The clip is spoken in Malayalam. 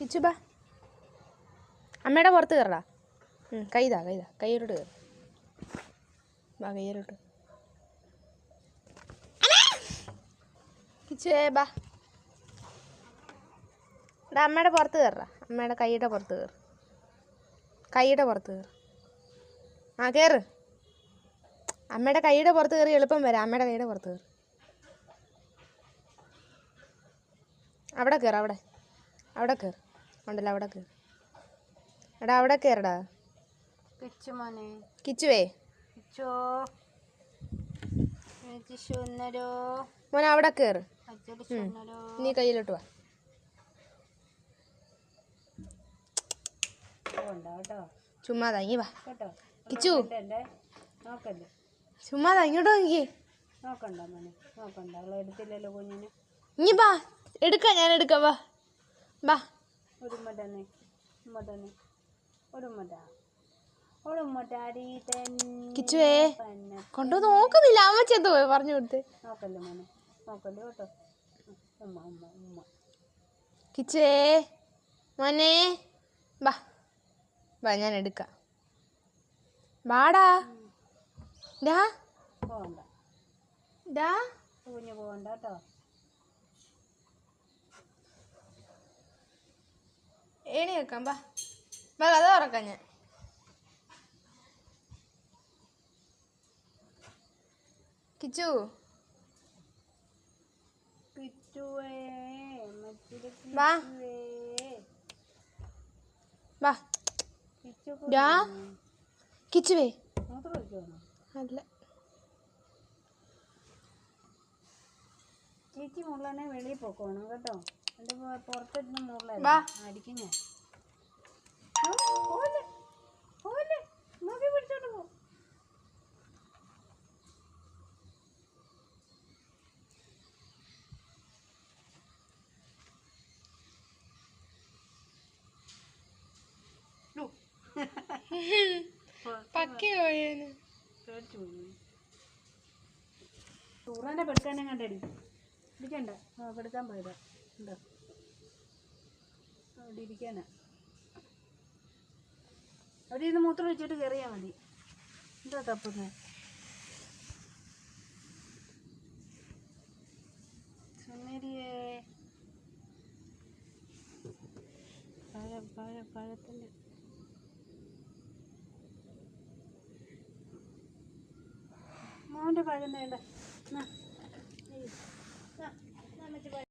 കിച്ചു ബാ. അമ്മയുടെ പുറത്ത് കയറടാ. കൈതാ കയ്യിലോട്ട് കയറി. ബാ കയ്യിലോട്ട്. കിച്ചുവേ ബാ. എടാ അമ്മയുടെ പുറത്ത് കയറടാ. അമ്മയുടെ കൈയുടെ പുറത്ത് കയറ്. കൈയുടെ പുറത്ത് കയറ്. ആ കയറ്. അമ്മയുടെ കൈയുടെ പുറത്ത് കയറി എളുപ്പം വരാം. അമ്മയുടെ കൈയുടെ പുറത്ത് കയറി. അവിടെ കയറ്. അവിടെ കയറ്. ഉണ്ടല്ലോ അവിടെ കയറ്. എടാ അവിടെ കയറടാ. കിച്ചുവേ മോനെ അവിടെ കയറ്. നീ കയ്യിലോട്ട് വാ. ചുമ്മാതാ ഇങ്ങി വാ. കിച്ചു ചുമ്മാതാ ഇങ്ങോട്ട് നോക്കിയേ. ഇങ്ങി ബാ. എടുക്കാം ഞാൻ എടുക്കാം. വാ ബാ. കിച്ചുവേ കൊണ്ടു നോക്കുന്നില്ല. അമ്മച്ചെന്ത് പോയി പറഞ്ഞു കൊടുത്ത്. കിച്ചുവേ മോനെ ബാ. ബാ ഞാൻ എടുക്കാം. വാടാ. ഡാ ഡാ പോകണ്ട കേട്ടോ. ഏണി വെക്കാം. ബാ ബാ കഥ തുറക്കാം ഞാൻ. കിച്ചു വാ വാ. ഡാ കിച്ചുവേ അല്ല ചേച്ചി മുള്ളനെ വെളിയിൽ പോക്കോണം കേട്ടോ. എൻ്റെ പുറത്തിരുന്ന് മുള്ള അടിക്കും ഞാൻ. നോക്കി പിടിച്ചോണ്ട് പോ. ടൂറാൻ്റെ പെടുക്കാനെ കണ്ടടി. ഇരിക്കണ്ട. പെടുക്കാൻ പോയതാ. ഉണ്ടോ അവിടെ ഇരിക്കാനാ. അവിടെ ഇരുന്ന് മൂത്രം വെച്ചിട്ട് കയറിയാൽ മതി. എന്താ തപ്പുന്നത്? സുന്ദരിയേ പഴത്തിൻ്റെ മോൻ്റെ പഴം വേണ്ട.